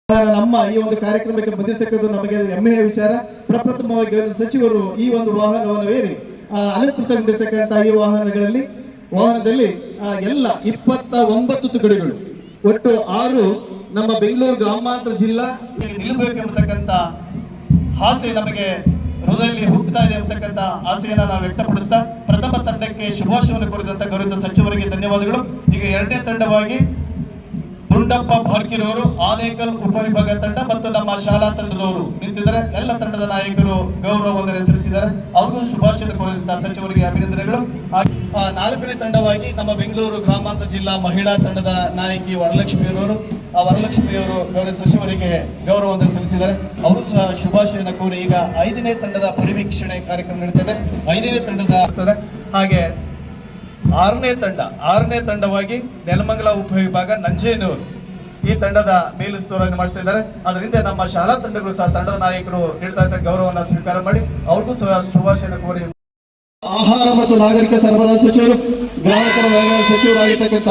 ನಮ್ಮ ಈ ಒಂದು ಕಾರ್ಯಕ್ರಮಕ್ಕೆ ಬಂದಿರತಕ್ಕದ್ದು ನಮಗೆ ಹೆಮ್ಮೆಯ ವಿಚಾರ. ಪ್ರಪ್ರಥಮವಾಗಿ ಸಚಿವರು ಈ ಒಂದು ವಾಹನವನ್ನು ಏರಿ ಅಲಂಕೃತಗೊಂಡಿರ್ತಕ್ಕಂಥ ಈ ವಾಹನದಲ್ಲಿ ಎಲ್ಲ 29 ತುಕಡಿಗಳು ಒಟ್ಟು 6 ನಮ್ಮ ಬೆಂಗಳೂರು ಗ್ರಾಮಾಂತರ ಜಿಲ್ಲಾ ನಿಲ್ಲಬೇಕೆಂಬತಕ್ಕಂಥ ಆಸೆ ನಮಗೆ ಹೃದಯದಲ್ಲಿ ಹುಟ್ಟುತ್ತಾ ಇದೆ ಎಂಬತಕ್ಕಂಥ ಆಸೆಯನ್ನು ನಾವು ವ್ಯಕ್ತಪಡಿಸ್ತಾ ಪ್ರಥಮ ತಂಡಕ್ಕೆ ಶುಭಾಶಯವನ್ನು ಕೋರಿದಂತ ಗೌರವಿತ ಸಚಿವರಿಗೆ ಧನ್ಯವಾದಗಳು. ಈಗ ಎರಡನೇ ತಂಡವಾಗಿ ದುಂಡಪ್ಪ ಭಾರ್ಕಿರವರು ಆನೇಕಲ್ ಉಪವಿಭಾಗ ತಂಡ ಮತ್ತು ನಮ್ಮ ಶಾಲಾ ತಂಡದವರು ನಿಂತಿದ್ದಾರೆ. ಎಲ್ಲ ತಂಡದ ನಾಯಕರು ಗೌರವವನ್ನು ಸಲ್ಲಿಸಿದ್ದಾರೆ. ಅವ್ರಿಗೂ ಶುಭಾಶಯ ಕೋರಿದಂತಹ ಸಚಿವರಿಗೆ ಅಭಿನಂದನೆಗಳು. ನಾಲ್ಕನೇ ತಂಡವಾಗಿ ನಮ್ಮ ಬೆಂಗಳೂರು ಗ್ರಾಮಾಂತರ ಜಿಲ್ಲಾ ಮಹಿಳಾ ತಂಡದ ನಾಯಕಿ ವರಲಕ್ಷ್ಮಿಯವರು ಗೌರವ ಸಚಿವರಿಗೆ ಗೌರವವನ್ನು ಸಲ್ಲಿಸಿದ್ದಾರೆ. ಅವರು ಸಹ ಶುಭಾಶಯನ ಕೋರಿ ಈಗ 5ನೇ ತಂಡದ ಪರಿವೀಕ್ಷಣೆ ಕಾರ್ಯಕ್ರಮ ನಡೀತದೆ. 5ನೇ ತಂಡದ ಹಾಗೆ 6ನೇ ತಂಡವಾಗಿ ನೆಲಮಂಗಲ ಉಪವಿಭಾಗ ನಂಜೇನೂರು ಈ ತಂಡದ ಮೇಲುಸ್ತುವಾರಿಯನ್ನು ಮಾಡ್ತಾ ಇದ್ದಾರೆ. ಅದರಿಂದ ನಮ್ಮ ಶಾಲಾ ತಂಡಗಳು ಸಹ ತಂಡದ ನಾಯಕರು ನೀಡ್ತಾ ಇದ್ದ ಗೌರವವನ್ನು ಸ್ವೀಕಾರ ಮಾಡಿ ಅವ್ರಿಗೂ ಸಹ ಶುಭಾಶಯ ಕೋರಿ ಆಹಾರ ಮತ್ತು ನಾಗರಿಕ ಸರಬರಾಜು ಸಚಿವರು ಗ್ರಾಹಕರ ವ್ಯವಹಾರ ಸಚಿವರಾಗಿರ್ತಕ್ಕಂಥ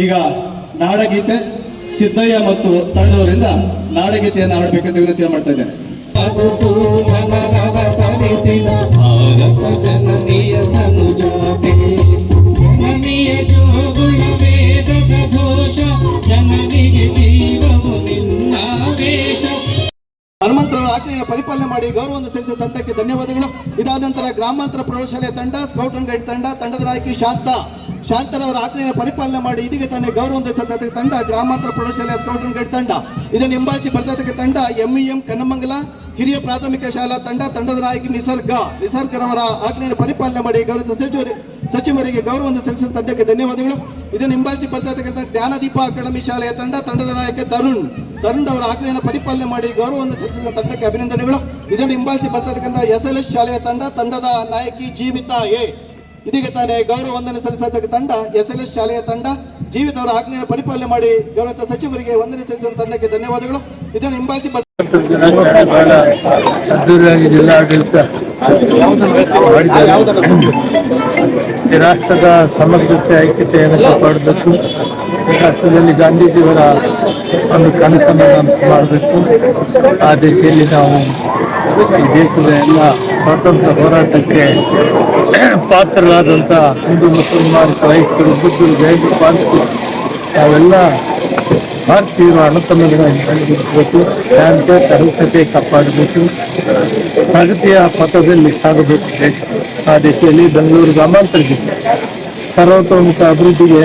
ಈಗ ನಾಡಗೀತೆ ಸಿದ್ದಯ್ಯ ಮತ್ತು ತಂಡವರಿಂದ ನಾಡಗೀತೆಯನ್ನು ಹಾಡಬೇಕಂತ ವಿನಂತಿ ಮಾಡ್ತಾ ಇದ್ದೇನೆ. ಹನುಮಂತರವರ ಆಜ್ಞೆಯನ್ನು ಪರಿಪಾಲನೆ ಮಾಡಿ ಗೌರವವನ್ನು ಸಲ್ಲಿಸಿದ ತಂಡಕ್ಕೆ ಧನ್ಯವಾದಗಳು. ಇದಾದ ನಂತರ ಗ್ರಾಮಾಂತರ ಪ್ರೌಢಶಾಲೆಯ ತಂಡ, ಸ್ಕೌಟ್ ಅಂಡ್ ಗೈಡ್ ತಂಡದ ನಾಯಕಿ ಶಾಂತರವರ ಆಜ್ಞೆಯನ್ನು ಪರಿಪಾಲನೆ ಮಾಡಿ ಇದೀಗ ತಾನೇ ಗೌರವವನ್ನು ಸಲ್ಲಿಸಿದ ತಂಡ ಗ್ರಾಮಾಂತರ ಪ್ರೌಢಶಾಲೆಯ ಸ್ಕೌಟ್ ಅಂಡ್ ಗೈಡ್ ತಂಡ. ಇದನ್ನು ಹಿಂಬಾಲಿಸಿ ಬರ್ತಕ್ಕಂಥ ತಂಡ MEM ಕನ್ನಮಂಗಲ ಹಿರಿಯ ಪ್ರಾಥಮಿಕ ಶಾಲಾ ತಂಡದ ನಾಯಕಿ ನಿಸರ್ಗರವರ ಆಜ್ಞೆಯನ್ನು ಪರಿಪಾಲನೆ ಮಾಡಿ ಗೌರವ ಸಚಿವರಿಗೆ ಗೌರವವನ್ನು ಸಲ್ಲಿಸಿದ ತಂಡಕ್ಕೆ ಧನ್ಯವಾದಗಳು. ಇದನ್ನು ಹಿಂಬಾಲಿಸಿ ಬರ್ತಕ್ಕಂಥ ಜ್ಞಾನದೀಪ ಅಕಾಡೆಮಿ ಶಾಲೆಯ ತಂಡದ ನಾಯಕ ತರುಣ್ ಅವರ ಆಜ್ಞೆಯನ್ನು ಪರಿಪಾಲನೆ ಮಾಡಿ ಗೌರವವನ್ನು ಸಲ್ಲಿಸಿದ ತಂಡಕ್ಕೆ ಅಭಿನಂದನೆಗಳು. ಇದನ್ನು ಹಿಂಬಾಲಿಸಿ ಬರ್ತಕ್ಕಂಥ SLS ಶಾಲೆಯ ತಂಡದ ನಾಯಕಿ ಜೀವಿತಾ ಎ ಇದೀಗ ತಾನೇ ಗೌರವವನ್ನು ಸಲ್ಲಿಸತಕ್ಕ ತಂಡ SLS ಶಾಲೆಯ ತಂಡ ಜೀವಿತ ಅವರ ಆಜ್ಞೆಯನ್ನು ಪರಿಪಾಲನೆ ಮಾಡಿ ಗೌರವ ಸಚಿವರಿಗೆ ವಂದನೆ ಸಲ್ಲಿಸಿದ ತಂಡಕ್ಕೆ ಧನ್ಯವಾದಗಳು. ಇದನ್ನು ಹಿಂಬಾಲಿಸಿ ಅದ್ದೂರಿಯಾಗಿ ಜಿಲ್ಲಾಡಳಿತ ರಾಷ್ಟ್ರದ ಸಮಗ್ರತೆ ಐಕ್ಯತೆಯನ್ನು ಕಾಪಾಡಬೇಕು. ರಾಷ್ಟ್ರದಲ್ಲಿ ಗಾಂಧೀಜಿಯವರ ಒಂದು ಕನಸನ್ನು ನನಸು ಮಾಡಬೇಕು. ಆ ದಿಶೆಯಲ್ಲಿ ನಾವು ಈ ದೇಶದ ಎಲ್ಲ ಸ್ವಾತಂತ್ರ್ಯ ಹೋರಾಟಕ್ಕೆ ಪಾತ್ರರಾದಂಥ ಹಿಂದೂ ಮುಸಲ್ಮಾನ್ ಕ್ರೈಸ್ತರು ಬುದ್ಧರು ಜೈನ ಪಾಲಿಸಿ ನಾವೆಲ್ಲ ಭಾರತೀಯರು ಅನುಕೂಲಗಳನ್ನು ಬೆಳೆಸಬೇಕು. ಶಾಂತಿ ಸರಳತೆ ಕಾಪಾಡಬೇಕು. ಪ್ರಗತಿಯ ಪಥದಲ್ಲಿ ಸಾಗಬೇಕು ದೇಶ. ಆ ದಿಶೆಯಲ್ಲಿ ಬೆಂಗಳೂರು ಗ್ರಾಮಾಂತರ ಜಿಲ್ಲೆ ಸರ್ವತೋಮುಖ ಅಭಿವೃದ್ಧಿಗೆ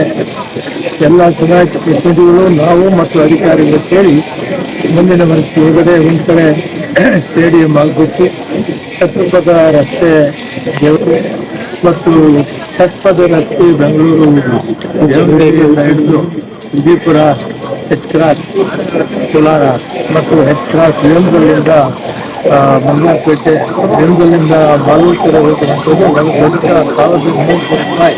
ಎಲ್ಲ ಚುನಾಯಿತ ಪ್ರತಿನಿಧಿಗಳು ನಾವು ಮತ್ತು ಅಧಿಕಾರಿಗಳು ಸೇರಿ ಮುಂದಿನ ವರ್ಷ ಹೊರಗಡೆ ಒಂದು ಕಡೆ ಸ್ಟೇಡಿಯಂ ಆಗಬೇಕು. ಛತ್ರಪದ ರಸ್ತೆ ಮತ್ತು ಛತ್ರಪದ ರಸ್ತೆ ಬೆಂಗಳೂರು ಹಿಡಿದು ವಿಜಯಪುರ H ಕ್ರಾಸ್ ಕೋಲಾರ ಮತ್ತು H ಕ್ರಾಸ್ ವೇಮಗಲ್ಲಿಂದ ಮಂಗಳಪೇಟೆ ವೇಮಗಲ್ಲಿಂದ ಬಾಲೂರು ಹೋಗುವಂಥದ್ದು 1,300 ರೂಪಾಯಿ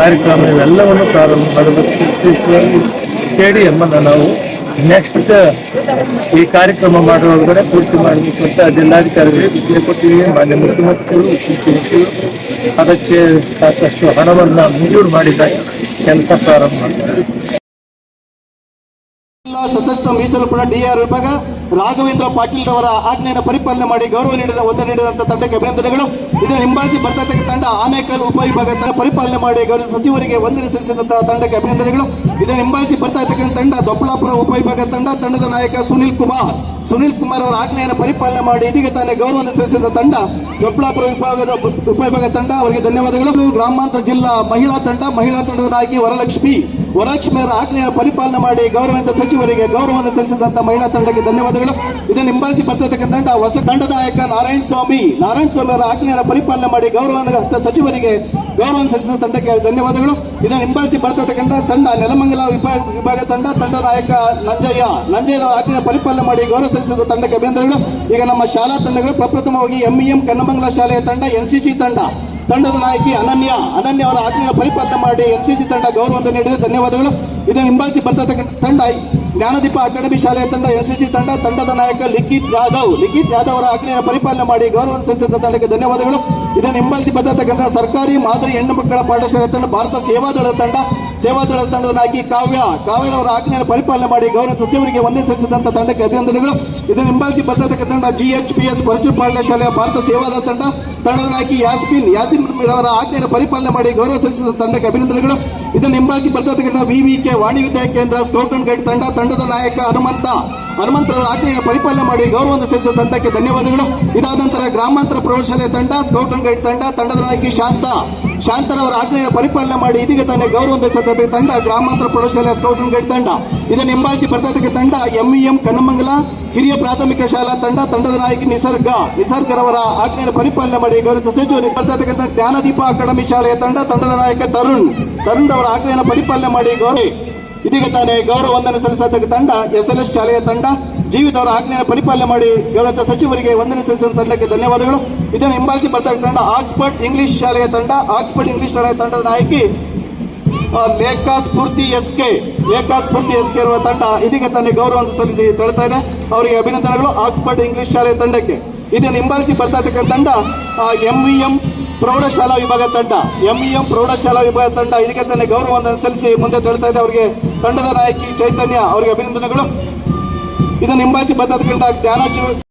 ಕಾರ್ಯಕ್ರಮ ಇವೆಲ್ಲವನ್ನು ಪ್ರಾರಂಭ ಮಾಡಬೇಕು. ಸ್ಟೇಡಿಯಂ ಅನ್ನು ನಾವು ನೆಕ್ಸ್ಟ್ ಈ ಕಾರ್ಯಕ್ರಮ ಮಾಡುವಾಗ ಪೂರ್ತಿ ಮಾಡಬೇಕು ಅಂತ ಜಿಲ್ಲಾಧಿಕಾರಿಗಳಿಗೆ ವಿಷಯ ಕೊಟ್ಟಿದ್ದೀವಿ. ಮಾನ್ಯ ಮುಖ್ಯಮಂತ್ರಿಗಳು ಅದಕ್ಕೆ ಸಾಕಷ್ಟು ಹಣವನ್ನು ಮಂಜೂರು ಮಾಡಿದಾಗ ಕೆಲಸ ಪ್ರಾರಂಭ ಮಾಡ್ತಾರೆ. ಸಶಸ್ತ್ರ ಮೀಸಲು ಪಡೆ DR ವಿಭಾಗ ರಾಘವೇಂದ್ರ ಪಾಟೀಲ್ ರವರ ಆಜ್ಞೆಯನ್ನು ಪರಿಪಾಲನೆ ಮಾಡಿ ಗೌರವ ನೀಡಿದಂತ ತಂಡಕ್ಕೆ ಅಭಿನಂದನೆಗಳು. ಇದನ್ನು ಹಿಂಬಾಲಿಸಿ ಬರ್ತಕ್ಕಂಥ ತಂಡ ಆನೇಕಲ್ ಉಪವಿಭಾಗ ಪರಿಪಾಲನೆ ಮಾಡಿ ಗೌರವ ಸಚಿವರಿಗೆ ವಂದನೆ ಸಲ್ಲಿಸಿದಂತಹ ತಂಡಕ್ಕೆ ಅಭಿನಂದನೆಗಳು. ಇದನ್ನು ಹಿಂಬಾಲಿಸಿ ಬರ್ತಾ ಇರ್ತಕ್ಕಂಥ ತಂಡ ದೊಪ್ಪಲಾಪುರ ಉಪವಿಭಾಗ ತಂಡದ ನಾಯಕ ಸುನಿಲ್ ಕುಮಾರ್ ಅವರ ಆಜ್ಞೆಯನ್ನು ಪರಿಪಾಲನೆ ಮಾಡಿ ಇದೀಗ ತಾನೇ ಗೌರವವನ್ನು ಸಲ್ಲಿಸಿದ ತಂಡ ದೊಪ್ಪಲಾಪುರ ಉಪವಿಭಾಗ ತಂಡ ಅವರಿಗೆ ಧನ್ಯವಾದಗಳು. ಗ್ರಾಮಾಂತರ ಜಿಲ್ಲಾ ಮಹಿಳಾ ತಂಡದ ನಾಯಕಿ ವರಲಕ್ಷ್ಮಿ ಅವರ ಆಜ್ಞೆಯನ್ನು ಪರಿಪಾಲನೆ ಮಾಡಿ ಗೌರವಿತ ಸಚಿವರಿಗೆ ಗೌರವವನ್ನು ಸಲ್ಲಿಸಿದಂತ ಮಹಿಳಾ ತಂಡಕ್ಕೆ ಧನ್ಯವಾದಗಳು. ಇದನ್ನು ಹಿಂಬಾಲಿಸಿ ಬರ್ತಕ್ಕಂಥ ತಂಡ ಹೊಸ ತಂಡದ ನಾಯಕ ನಾರಾಯಣ ಸ್ವಾಮಿ ಅವರ ಆಜ್ಞೆಯನ್ನು ಪರಿಪಾಲನೆ ಮಾಡಿ ಗೌರವ ಸಚಿವರಿಗೆ ಗೌರವ ಸಲ್ಲಿಸಿದ ತಂಡಕ್ಕೆ ಧನ್ಯವಾದಗಳು. ಇದನ್ನು ಹಿಂಬಾಲಿಸಿ ಬರ್ತಕ್ಕಂಥ ತಂಡ ನೆಲಮಂಗಲ ವಿಭಾಗ ತಂಡದ ನಾಯಕ ನಂಜಯ್ಯ ಆಜ್ಞೆಯ ಪರಿಪಾಲನೆ ಮಾಡಿ ಗೌರವ ಸಲ್ಲಿಸಿದ ತಂಡಕ್ಕೆ ಅಭಿನಂದನೆಗಳು. ಈಗ ನಮ್ಮ ಶಾಲಾ ತಂಡಗಳು ಪ್ರಪ್ರಥಮವಾಗಿ MEM ಕನ್ನಮಂಗಲ ಶಾಲೆಯ ತಂಡ NCC ತಂಡ ತಂಡದ ನಾಯಕಿ ಅನನ್ಯ ಅವರ ಆಜ್ಞೆಯನ್ನು ಪರಿಪಾಲನೆ ಮಾಡಿ ಎನ್ಸಿಸಿ ತಂಡ ಗೌರವವನ್ನು ನೀಡಿದೆ, ಧನ್ಯವಾದಗಳು. ಇದನ್ನು ಹಿಂಬಾಲಿಸಿ ಬರ್ತಕ್ಕಂಥ ತಂಡ ಜ್ಞಾನದೀಪ ಅಕಾಡೆಮಿ ಶಾಲೆಯ ತಂಡ, ಎನ್ಸಿಸಿ ತಂಡ, ತಂಡದ ನಾಯಕ ಲಿಖಿತ್ ಯಾದವ್ ಅವರ ಆಜ್ಞೆಯನ್ನು ಪರಿಪಾಲನೆ ಮಾಡಿ ಗೌರವವನ್ನು ಸಲ್ಲಿಸಿದ ತಂಡಕ್ಕೆ ಧನ್ಯವಾದಗಳು. ಇದನ್ನು ಹಿಂಬಾಲಿಸಿ ಬರ್ತಕ್ಕಂಥ ಸರ್ಕಾರಿ ಮಾದರಿ ಹೆಣ್ಣು ಮಕ್ಕಳ ಪಾಠಶಾಲೆ ತಂಡ, ಭಾರತ ಸೇವಾದಳದ ತಂಡದ ನಾಯಕಿ ಕಾವ್ಯರವರ ಆಜ್ಞೆಯನ್ನು ಪರಿಪಾಲನೆ ಮಾಡಿ ಗೌರವ ಸಚಿವರಿಗೆ ಒಂದೇ ಸಲ್ಲಿಸಿದಂಥ ತಂಡಕ್ಕೆ ಅಭಿನಂದನೆಗಳು. ಇದನ್ನು ಹಿಂಬಾಲಿಸಿ ಬರ್ತಕ್ಕಂಥ ತಂಡ GHPS ಕೊರಚೂರು ಪಾಠಶಾಲೆಯ ಭಾರತ ಸೇವಾದಳ ತಂಡದ ನಾಯಕಿ ಯಾಸಿನ್ ಅವರ ಆಜ್ಞೆಯನ್ನು ಪರಿಪಾಲನೆ ಮಾಡಿ ಗೌರವ ಸಲ್ಲಿಸಿದ ತಂಡಕ್ಕೆ ಅಭಿನಂದನೆಗಳು. ಇದನ್ನು ಹಿಂಬಾಲಿಸಿ ಬರ್ತಕ್ಕಂಥ VVK ವಾಣಿ ವಿದ್ಯಾ ಕೇಂದ್ರ ಸ್ಕೌಟ್ ಅಂಡ್ ಗೈಡ್ ತಂಡದ ನಾಯಕ ಹನುಮಂತರವರ ಆಜ್ಞೆಯನ್ನು ಪರಿಪಾಲನೆ ಮಾಡಿ ಗೌರವವನ್ನು ಸಲ್ಲಿಸಿದ ತಂಡಕ್ಕೆ ಧನ್ಯವಾದಗಳು. ಇದಾದ ನಂತರ ಗ್ರಾಮಾಂತರ ಪ್ರೌಢಶಾಲೆ ತಂಡ, ಸ್ಕೌಟ್ ಅಂಡ್ ಗೈಡ್ ತಂಡದ ನಾಯಕಿ ಶಾಂತರವರ ಆಜ್ಞೆಯನ್ನು ಪರಿಪಾಲನೆ ಮಾಡಿ ಇದೀಗ ತಾನೇ ಗೌರವವನ್ನು ಸಲ್ಲಿಸಿದ ತಂಡ ಗ್ರಾಮಾಂತರ ಪ್ರೌಢಶಾಲೆ ಸ್ಕೌಟ್ ಅಂಡ್ ಗೈಡ್ ತಂಡ. ಇದನ್ನು ಹಿಂಬಾಲಿಸಿ ಬರ್ತಕ್ಕಂಥ ತಂಡ MEM ಕನ್ನಮಂಗಲ ಹಿರಿಯ ಪ್ರಾಥಮಿಕ ಶಾಲಾ ತಂಡದ ನಾಯಕಿ ನಿಸರ್ಗರವರ ಆಜ್ಞೆಯನ್ನು ಪರಿಪಾಲನೆ ಮಾಡಿ ಗೌರವ ಸಚಿವರು ಬರ್ತಕ್ಕಂಥ ಜ್ಞಾನದೀಪ ಅಕಾಡೆಮಿ ಶಾಲೆಯ ತಂಡದ ನಾಯಕ ತರುಣ್ ಅವರ ಆಜ್ಞೆಯನ್ನು ಪರಿಪಾಲನೆ ಮಾಡಿ ಇದೀಗ ತಾನೇ ಗೌರವ ವಂದನೆ ಸಲ್ಲಿಸತಕ್ಕ ತಂಡ SLS ಶಾಲೆಯ ತಂಡ ಜೀವಿತ ಅವರ ಆಜ್ಞೆಯನ್ನು ಪರಿಪಾಲನೆ ಮಾಡಿ ಗೌರವ ಸಚಿವರಿಗೆ ವಂದನೆ ಸಲ್ಲಿಸಿದ ತಂಡಕ್ಕೆ ಧನ್ಯವಾದಗಳು. ಇದನ್ನು ಹಿಂಬಾಲಿಸಿ ಬರ್ತಕ್ಕ ತಂಡ ಆಕ್ಸ್ಫರ್ಡ್ ಇಂಗ್ಲಿಷ್ ಶಾಲೆಯ ತಂಡದ ನಾಯಕಿ ಲೇಖಾ ಸ್ಫೂರ್ತಿ SK ಇರುವ ತಂಡ ಇದೀಗ ತಾನೇ ಗೌರವವನ್ನು ಸಲ್ಲಿಸಿ ತಳ್ತಾ ಇದೆ, ಅವರಿಗೆ ಅಭಿನಂದನೆಗಳು ಆಕ್ಸ್ಫರ್ಡ್ ಇಂಗ್ಲಿಷ್ ಶಾಲೆಯ ತಂಡಕ್ಕೆ. ಇದನ್ನು ಹಿಂಬಾಲಿಸಿ ಬರ್ತಾ ಇರ್ತಕ್ಕಂಥ ತಂಡ MEM ಪ್ರೌಢಶಾಲಾ ವಿಭಾಗ ತಂಡ ಇದಕ್ಕೆ ತಾನೇ ಗೌರವವನ್ನು ಸಲ್ಲಿಸಿ ಮುಂದೆ ತಳ್ತಾ ಇದೆ, ಅವರಿಗೆ ತಂಡದ ನಾಯಕಿ ಚೈತನ್ಯ ಅವರಿಗೆ ಅಭಿನಂದನೆಗಳು. ಇದನ್ನು ಹಿಂಬಾಲಿಸಿ ಬರ್ತಾ ಇರ್ತಕ್ಕಂಥ